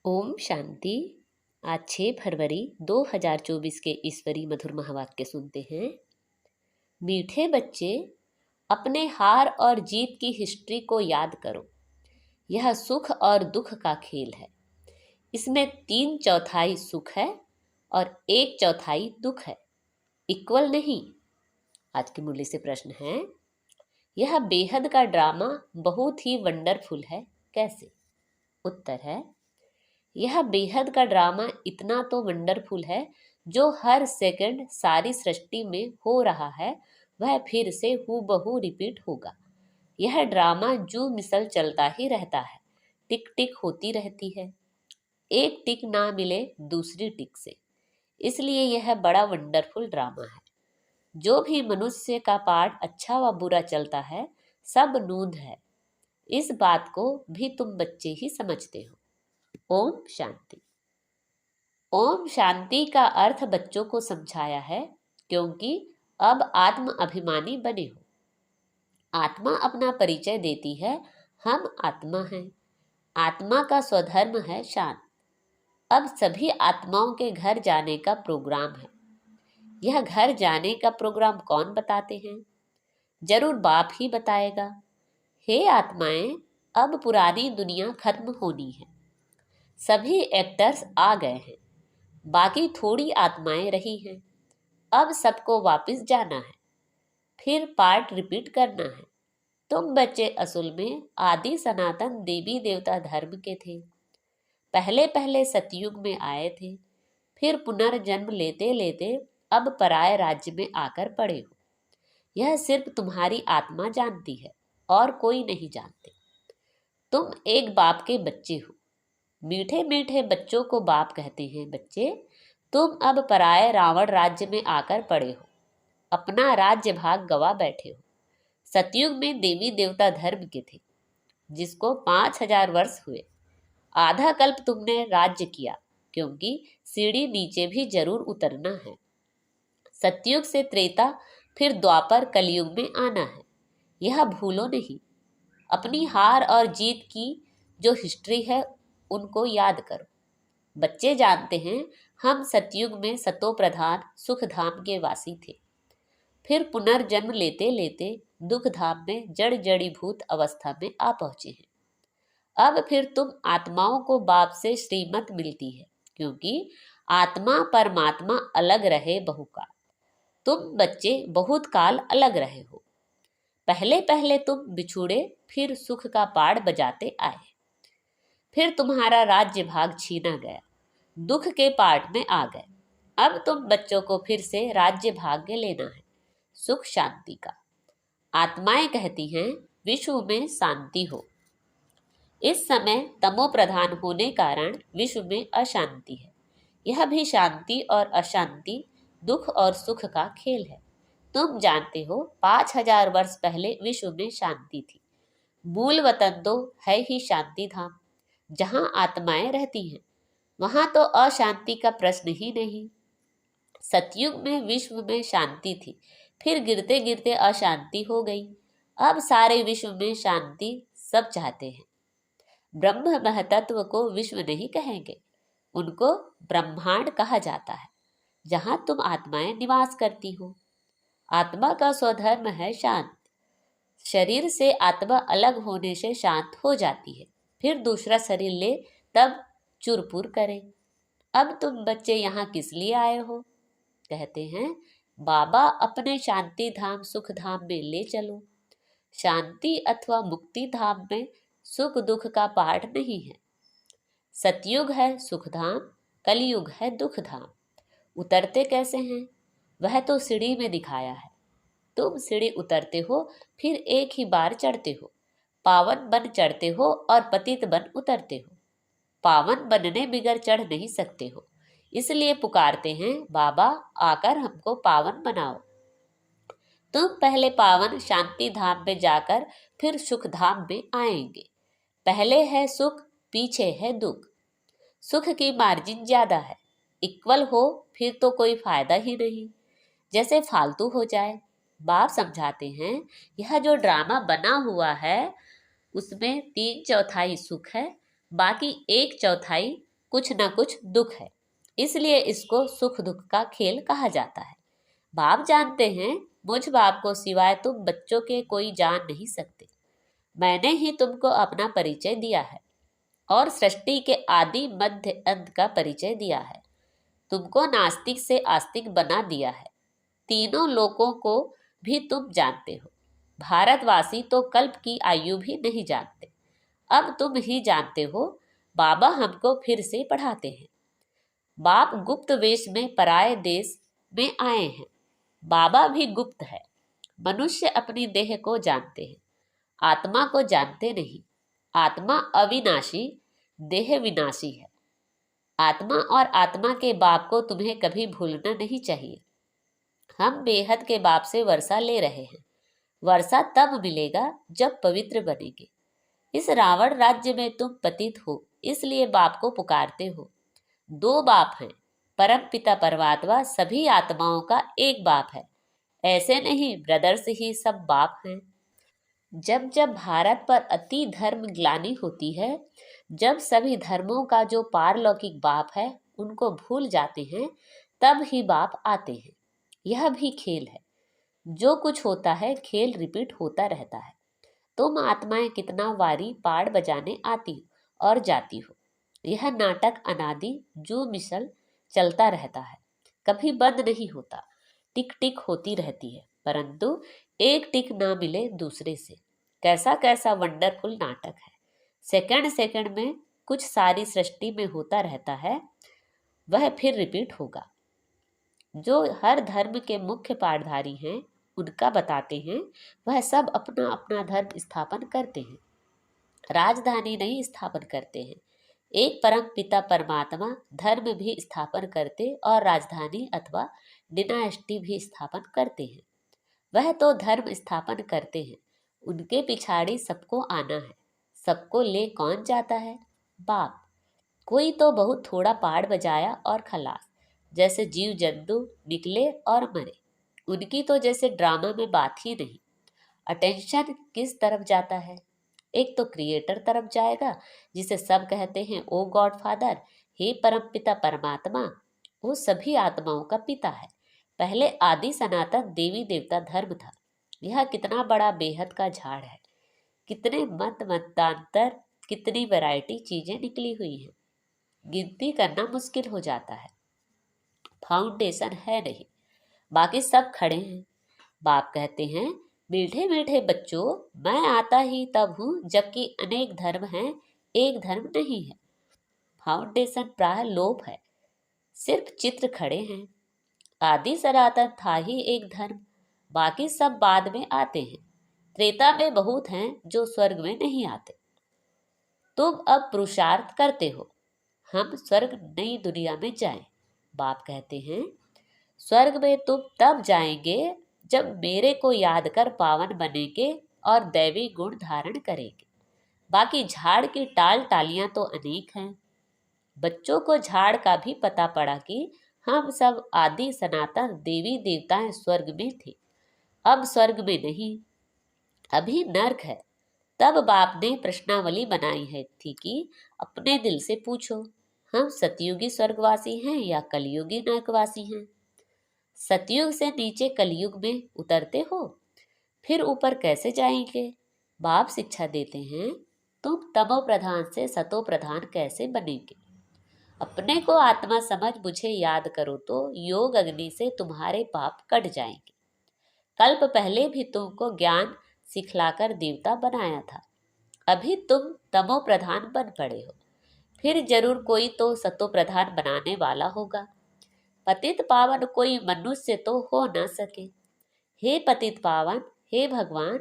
ओम शांति। आज 6 फरवरी 2024 के ईश्वरी मधुर महावाक्य सुनते हैं। मीठे बच्चे, अपने हार और जीत की हिस्ट्री को याद करो। यह सुख और दुख का खेल है। इसमें 3/4 सुख है और 1/4 दुख है, इक्वल नहीं। आज की मुरली से प्रश्न है, यह बेहद का ड्रामा बहुत ही वंडरफुल है, कैसे? उत्तर है, यह बेहद का ड्रामा इतना तो वंडरफुल है, जो हर सेकंड सारी सृष्टि में हो रहा है वह फिर से हूबहू रिपीट होगा। यह ड्रामा जो मिसल चलता ही रहता है, टिक टिक होती रहती है, एक टिक ना मिले दूसरी टिक से। इसलिए यह बड़ा वंडरफुल ड्रामा है। जो भी मनुष्य का पार्ट अच्छा व बुरा चलता है, सब नूंद है। इस बात को भी तुम बच्चे ही समझते हो। ओम शांति। ओम शांति का अर्थ बच्चों को समझाया है, क्योंकि अब आत्म अभिमानी बने हो। आत्मा अपना परिचय देती है, हम आत्मा हैं। आत्मा का स्वधर्म है शांत। अब सभी आत्माओं के घर जाने का प्रोग्राम है। यह घर जाने का प्रोग्राम कौन बताते हैं? जरूर बाप ही बताएगा। हे आत्माएं, अब पुरानी दुनिया खत्म होनी है। सभी एक्टर्स आ गए हैं, बाकी थोड़ी आत्माएं रही हैं। अब सबको वापस जाना है, फिर पार्ट रिपीट करना है। तुम बच्चे असल में आदि सनातन देवी देवता धर्म के थे। पहले पहले सतयुग में आए थे, फिर पुनर्जन्म लेते लेते अब पराये राज्य में आकर पड़े हो। यह सिर्फ तुम्हारी आत्मा जानती है और कोई नहीं जानते। तुम एक बाप के बच्चे हो। मीठे मीठे बच्चों को बाप कहते हैं। बच्चे, तुम अब पराये रावण राज्य में आकर पड़े हो, अपना राज्य भाग गवा बैठे हो। सतयुग में देवी देवता धर्म के थे, जिसको 5000 वर्ष हुए। आधा कल्प तुमने राज्य किया, क्योंकि सीढ़ी नीचे भी जरूर उतरना है। सतयुग से त्रेता, फिर द्वापर, कलयुग में आना है। यह भूलो नहीं। अपनी हार और जीत की जो हिस्ट्री है, उनको याद करो। बच्चे जानते हैं, हम सतयुग में सतो प्रधान सुख धाम के वासी थे। फिर पुनर्जन्म लेते लेते दुख धाम में जड़ जड़ीभूत अवस्था में आ पहुंचे हैं। अब फिर तुम आत्माओं को बाप से श्रीमत मिलती है, क्योंकि आत्मा परमात्मा अलग रहे बहुकाल। तुम बच्चे बहुत काल अलग रहे हो। पहले पहले तुम बिछुड़े, फिर सुख का पाड़ बजाते आए। फिर तुम्हारा राज्य भाग छीना गया, दुख के पार्ट में आ गए। अब तुम बच्चों को फिर से राज्य भाग्य लेना है, सुख शांति का। आत्माएं कहती हैं, विश्व में शांति हो। इस समय तमो प्रधान होने कारण विश्व में अशांति है। यह भी शांति और अशांति, दुख और सुख का खेल है। तुम जानते हो, 5000 वर्ष पहले विश्व में शांति थी। मूल वतन तो है ही शांति धाम, जहां आत्माएं रहती हैं। वहां तो अशांति का प्रश्न ही नहीं। सतयुग में विश्व में शांति थी, फिर गिरते गिरते अशांति हो गई। अब सारे विश्व में शांति सब चाहते हैं। ब्रह्म महतत्व को विश्व नहीं कहेंगे, उनको ब्रह्मांड कहा जाता है, जहां तुम आत्माएं निवास करती हो। आत्मा का स्वधर्म है शांत। शरीर से आत्मा अलग होने से शांत हो जाती है, फिर दूसरा शरीर ले तब चुरपुर करे। अब तुम बच्चे यहाँ किस लिए आए हो? कहते हैं, बाबा अपने शांति धाम सुख धाम में ले चलो। शांति अथवा मुक्ति धाम में सुख दुख का पाठ नहीं है। सतयुग है सुख धाम, कलयुग है दुख धाम। उतरते कैसे हैं? वह तो सीढ़ी में दिखाया है। तुम सीढ़ी उतरते हो, फिर एक ही बार चढ़ते हो। पावन बन चढ़ते हो और पतित बन उतरते हो। पावन बनने बिगर चढ़ नहीं सकते हो, इसलिए पुकारते हैं, बाबा आकर हमको पावन बनाओ। तुम पहले पावन शांति धाम में जाकर फिर सुख धाम में आएंगे। पहले है सुख, पीछे है दुख। सुख की मार्जिन ज्यादा है। इक्वल हो फिर तो कोई फायदा ही नहीं, जैसे फालतू हो जाए। बाप समझाते हैं, यह जो ड्रामा बना हुआ है उसमें 3/4 सुख है, बाकी 1/4 कुछ न कुछ दुख है, इसलिए इसको सुख दुख का खेल कहा जाता है। बाप जानते हैं मुझ बाप को सिवाय तुम बच्चों के कोई जान नहीं सकते। मैंने ही तुमको अपना परिचय दिया है और सृष्टि के आदि मध्य अंत का परिचय दिया है। तुमको नास्तिक से आस्तिक बना दिया है। तीनों लोकों को भी तुम जानते हो। भारतवासी तो कल्प की आयु भी नहीं जानते। अब तुम ही जानते हो। बाबा हमको फिर से पढ़ाते हैं। बाप गुप्त वेश में पराये देश में आए हैं। बाबा भी गुप्त है। मनुष्य अपनी देह को जानते हैं, आत्मा को जानते नहीं। आत्मा अविनाशी, देह विनाशी है। आत्मा और आत्मा के बाप को तुम्हें कभी भूलना नहीं चाहिए। हम बेहद के बाप से वर्षा ले रहे हैं। वर्षा तब मिलेगा जब पवित्र बनेंगे। इस रावण राज्य में तुम पतित हो, इसलिए बाप को पुकारते हो। दो बाप हैं, परम पिता परमात्मा सभी आत्माओं का एक बाप है। ऐसे नहीं ब्रदर्स ही सब बाप हैं। जब जब भारत पर अति धर्म ग्लानि होती है, जब सभी धर्मों का जो पारलौकिक बाप है उनको भूल जाते हैं, तब ही बाप आते हैं। यह भी खेल है। जो कुछ होता है खेल रिपीट होता रहता है। तुम आत्माएं कितना वारी पाड़ बजाने आती हो और जाती हो। यह नाटक अनादि जो मिसल चलता रहता है, कभी बंद नहीं होता। टिक टिक होती रहती है, परंतु एक टिक ना मिले दूसरे से। कैसा कैसा वंडरफुल नाटक है। सेकंड सेकंड में कुछ सारी सृष्टि में होता रहता है, वह फिर रिपीट होगा। जो हर धर्म के मुख्य पाठधारी हैं उनका बताते हैं, वह सब अपना अपना धर्म स्थापन करते हैं, राजधानी नहीं स्थापन करते हैं। एक परम पिता परमात्मा धर्म भी स्थापन करते और राजधानी अथवा डिनास्टी भी स्थापन करते हैं। वह तो धर्म स्थापन करते हैं, उनके पिछाड़ी सबको आना है। सबको ले कौन जाता है? बाप। कोई तो बहुत थोड़ा पाड़ बजाया और खलास, जैसे जीव जंतु निकले और मरे। उनकी तो जैसे ड्रामा में बात ही नहीं। अटेंशन किस तरफ जाता है? एक तो क्रिएटर तरफ जाएगा, जिसे सब कहते हैं ओ गॉड फादर, हे परम पिता परमात्मा। वो सभी आत्माओं का पिता है। पहले आदि सनातन देवी देवता धर्म था। यह कितना बड़ा बेहद का झाड़ है। कितने मत मतांतर, कितनी वैरायटी चीजें निकली हुई हैं, गिनती करना मुश्किल हो जाता है। फाउंडेशन है नहीं, बाकी सब खड़े हैं। बाप कहते हैं मीठे मीठे बच्चों, मैं आता ही तब हूँ जबकि अनेक धर्म हैं, एक धर्म नहीं है। फाउंडेशन प्राय लोप है, सिर्फ चित्र खड़े हैं। आदि सनातन था ही एक धर्म, बाकी सब बाद में आते हैं। त्रेता में बहुत हैं जो स्वर्ग में नहीं आते। तुम अब पुरुषार्थ करते हो हम स्वर्ग नई दुनिया में जाएं। बाप कहते हैं स्वर्ग में तुम तब जाएंगे जब मेरे को याद कर पावन बनेंगे और दैवी गुण धारण करेंगे। बाकी झाड़ की टाल टालियां तो अनेक हैं। बच्चों को झाड़ का भी पता पड़ा कि हम सब आदि सनातन देवी देवताएं स्वर्ग में थे, अब स्वर्ग में नहीं, अभी नर्क है। तब बाप ने प्रश्नावली बनाई है थी कि अपने दिल से पूछो, हम सतयुगी स्वर्गवासी हैं या कलयुगी नरकवासी हैं? सतयुग से नीचे कलयुग में उतरते हो, फिर ऊपर कैसे जाएंगे? बाप शिक्षा देते हैं तुम तमो प्रधान से सतो प्रधान कैसे बनेंगे? अपने को आत्मा समझ मुझे याद करो तो योग अग्नि से तुम्हारे पाप कट जाएंगे। कल्प पहले भी तुमको ज्ञान सिखलाकर देवता बनाया था, अभी तुम तमो प्रधान बन पड़े हो, फिर जरूर कोई तो सतो प्रधान बनाने वाला होगा। पतित पावन कोई मनुष्य तो हो न सके। हे पतित पावन, हे भगवान,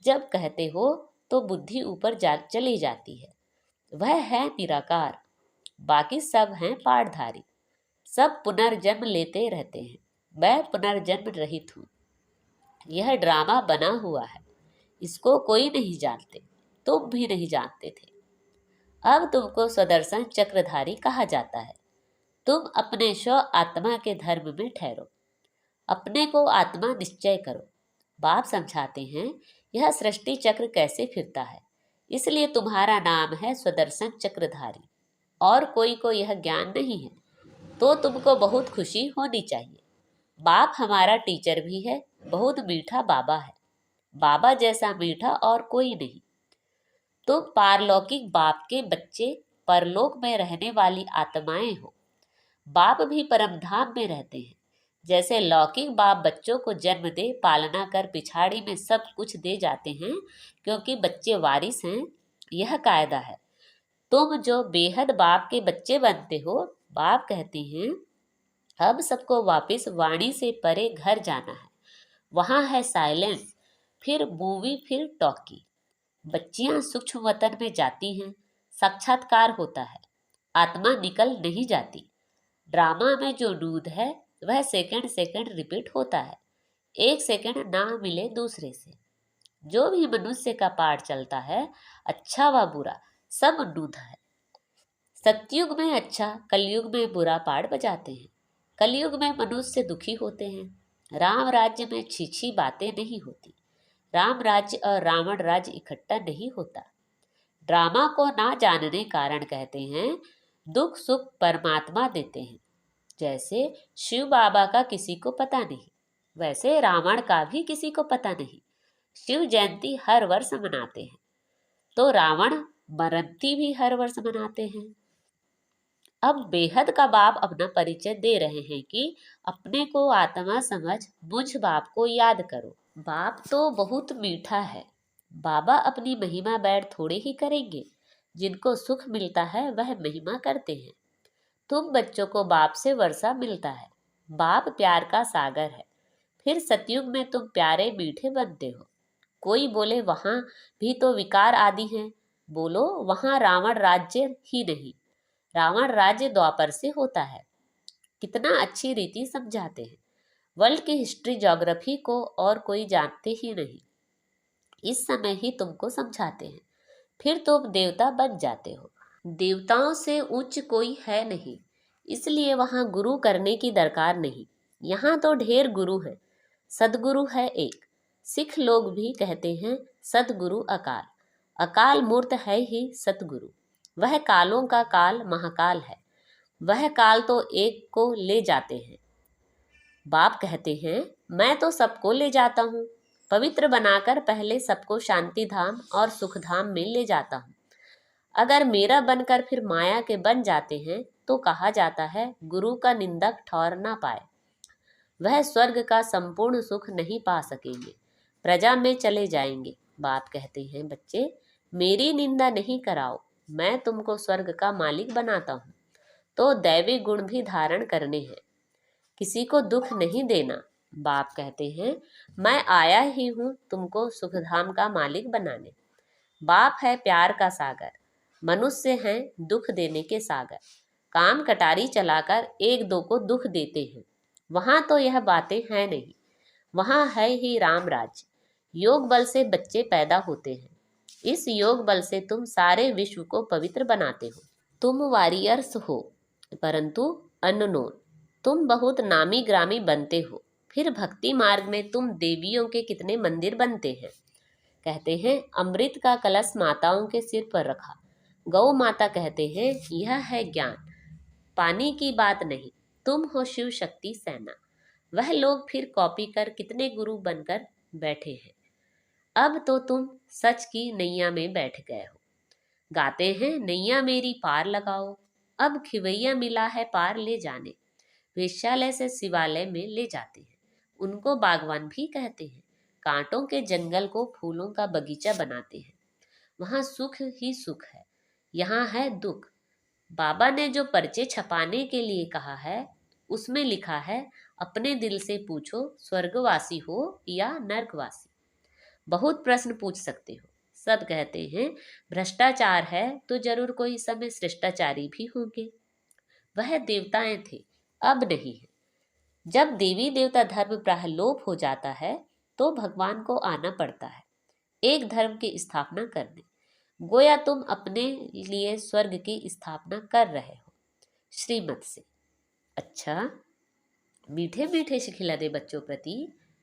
जब कहते हो तो बुद्धि ऊपर जा चली जाती है। वह है निराकार, बाकी सब हैं पाठधारी, सब पुनर्जन्म लेते रहते हैं। मैं पुनर्जन्म रहित हूँ। यह ड्रामा बना हुआ है, इसको कोई नहीं जानते, तुम भी नहीं जानते थे। अब तुमको स्वदर्शन चक्रधारी कहा जाता है। तुम अपने स्व आत्मा के धर्म में ठहरो, अपने को आत्मा निश्चय करो। बाप समझाते हैं यह सृष्टि चक्र कैसे फिरता है, इसलिए तुम्हारा नाम है स्वदर्शन चक्रधारी। और कोई को यह ज्ञान नहीं है, तो तुमको बहुत खुशी होनी चाहिए। बाप हमारा टीचर भी है, बहुत मीठा बाबा है। बाबा जैसा मीठा और कोई नहीं। तुम पारलौकिक बाप के बच्चे, परलोक में रहने वाली आत्माएं हो। बाप भी परमधाम में रहते हैं। जैसे लौकिक बाप बच्चों को जन्म दे, पालना कर पिछाड़ी में सब कुछ दे जाते हैं, क्योंकि बच्चे वारिस हैं, यह कायदा है। तुम जो बेहद बाप के बच्चे बनते हो, बाप कहते हैं अब सबको वापस वाणी से परे घर जाना है। वहां है साइलेंस, फिर मूवी, फिर टॉकी। बच्चियां सूक्ष्म वतन में जाती हैं, साक्षात्कार होता है, आत्मा निकल नहीं जाती। ड्रामा में जो दूध है वह सेकंड सेकंड रिपीट होता है, एक सेकंड ना मिले दूसरे से। जो भी मनुष्य का पाठ चलता है, अच्छा व बुरा सब दूध है। सतयुग में अच्छा, कलयुग में बुरा पाठ बजाते हैं। कलयुग में मनुष्य दुखी होते हैं। राम राज्य में छी बातें नहीं होती। राम राज्य और रावण राज्य इकट्ठा नहीं होता। ड्रामा को ना जानने कारण कहते हैं दुख सुख परमात्मा देते हैं। जैसे शिव बाबा का किसी को पता नहीं, वैसे रावण का भी किसी को पता नहीं। शिव जयंती हर वर्ष मनाते हैं, तो रावण मरंती भी हर वर्ष मनाते हैं। अब बेहद का बाप अपना परिचय दे रहे हैं कि अपने को आत्मा समझ मुझ बाप को याद करो। बाप तो बहुत मीठा है। बाबा अपनी महिमा बैठ थोड़े ही करेंगे। जिनको सुख मिलता है वह महिमा करते हैं। तुम बच्चों को बाप से वर्षा मिलता है। बाप प्यार का सागर है। फिर सतयुग में तुम प्यारे मीठे बनते हो। कोई बोले वहां भी तो विकार आदि हैं। बोलो वहां रावण राज्य ही नहीं, रावण राज्य द्वापर से होता है। कितना अच्छी रीति समझाते हैं। वर्ल्ड की हिस्ट्री ज्योग्राफी को और कोई जानते ही नहीं, इस समय ही तुमको समझाते हैं। फिर तुम देवता बन जाते हो। देवताओं से उच्च कोई है नहीं, इसलिए वहां गुरु करने की दरकार नहीं। यहाँ तो ढेर गुरु है, सदगुरु है एक। सिख लोग भी कहते हैं सदगुरु अकाल। अकाल मूर्त है ही सतगुरु। वह कालों का काल महाकाल है। वह काल तो एक को ले जाते हैं। बाप कहते हैं मैं तो सबको ले जाता हूँ। पवित्र बनाकर पहले सबको शांति धाम और सुख धाम में ले जाता हूँ। अगर मेरा बनकर फिर माया के बन जाते हैं तो कहा जाता है गुरु का निंदक ठौर ना पाए। वह स्वर्ग का संपूर्ण सुख नहीं पा सकेंगे, प्रजा में चले जाएंगे। बाप कहते हैं बच्चे मेरी निंदा नहीं कराओ, मैं तुमको स्वर्ग का मालिक बनाता हूँ, तो दैवी गुण भी धारण करने हैं, किसी को दुख नहीं देना। बाप कहते हैं मैं आया ही हूँ तुमको सुखधाम का मालिक बनाने। बाप है प्यार का सागर, मनुष्य हैं दुख देने के सागर। काम कटारी चलाकर एक दो को दुख देते हैं। वहां तो यह बातें हैं नहीं, वहां है ही राम राज्य। योग बल से बच्चे पैदा होते हैं। इस योग बल से तुम सारे विश्व को पवित्र बनाते हो। तुम वॉरियर्स हो, परंतु अननोन। तुम बहुत नामी ग्रामी बनते हो। फिर भक्ति मार्ग में तुम देवियों के कितने मंदिर बनते हैं। कहते हैं अमृत का कलश माताओं के सिर पर रखा। गौ माता कहते हैं यह है ज्ञान, पानी की बात नहीं। तुम हो शिव शक्ति सेना। वह लोग फिर कॉपी कर कितने गुरु बनकर बैठे हैं। अब तो तुम सच की नैया में बैठ गए हो। गाते हैं नैया मेरी पार लगाओ। अब खिवैया मिला है पार ले जाने। वेश्यालय से शिवालय में ले जाते हैं। उनको बागवान भी कहते हैं। कांटों के जंगल को फूलों का बगीचा बनाते हैं। वहां सुख ही सुख है, यहाँ है दुख। बाबा ने जो पर्चे छपाने के लिए कहा है उसमें लिखा है अपने दिल से पूछो स्वर्गवासी हो या नरकवासी। बहुत प्रश्न पूछ सकते हो। सब कहते हैं भ्रष्टाचार है तो जरूर कोई समय शिष्टाचारी भी होंगे। वह देवताएं थे, अब नहीं है। जब देवी देवता धर्म प्राय लोप हो जाता है तो भगवान को आना पड़ता है एक धर्म की स्थापना करने। गोया तुम अपने लिए स्वर्ग की स्थापना कर रहे हो श्रीमत से। अच्छा, मीठे मीठे शिखिलदे बच्चों प्रति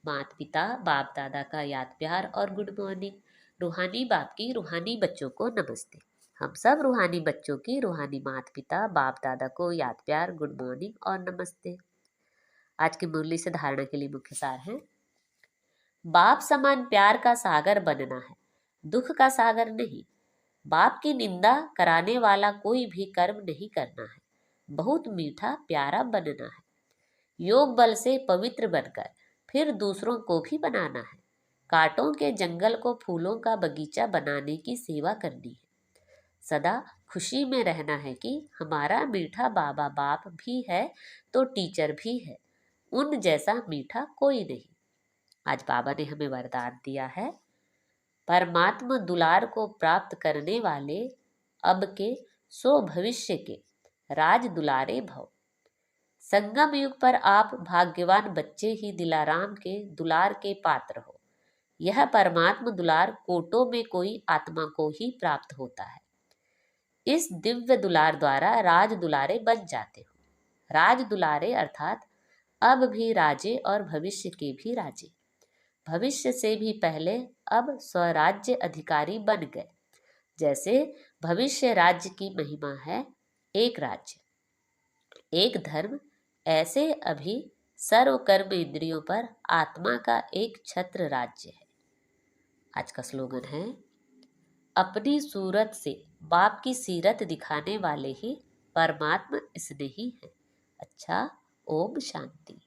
माता पिता बाप दादा का याद प्यार और गुड मॉर्निंग। रूहानी बाप की रूहानी बच्चों को नमस्ते। हम सब रूहानी बच्चों की रूहानी माता पिता बाप दादा को याद प्यार, गुड मॉर्निंग और नमस्ते। आज की मुरली से धारणा के लिए मुख्य सार है, बाप समान प्यार का सागर बनना है, दुख का सागर नहीं। बाप की निंदा कराने वाला कोई भी कर्म नहीं करना है, बहुत मीठा प्यारा बनना है। योग बल से पवित्र बनकर फिर दूसरों को भी बनाना है। कांटों के जंगल को फूलों का बगीचा बनाने की सेवा करनी है। सदा खुशी में रहना है कि हमारा मीठा बाबा बाप भी है तो टीचर भी है, उन जैसा मीठा कोई नहीं। आज बाबा ने हमें वरदान दिया है, परमात्मा दुलार को प्राप्त करने वाले अब के सो भविष्य के राज दुलारे भव। संगम युग पर आप भाग्यवान बच्चे ही दिलाराम के दुलार के पात्र हो। यह परमात्मा दुलार कोटों में कोई आत्मा को ही प्राप्त होता है। इस दिव्य दुलार द्वारा राज दुलारे बन जाते हो। राज दुलारे अर्थात अब भी राजे और भविष्य के भी राजे। भविष्य से भी पहले अब स्वराज्य अधिकारी बन गए। जैसे भविष्य राज्य की महिमा है, एक राज्य एक धर्म, ऐसे अभी सर्व कर्म इंद्रियों पर आत्मा का एक छत्र राज्य है। आज का स्लोगन है, अपनी सूरत से बाप की सीरत दिखाने वाले ही परमात्मा स्नेही है। अच्छा, ओम शांति।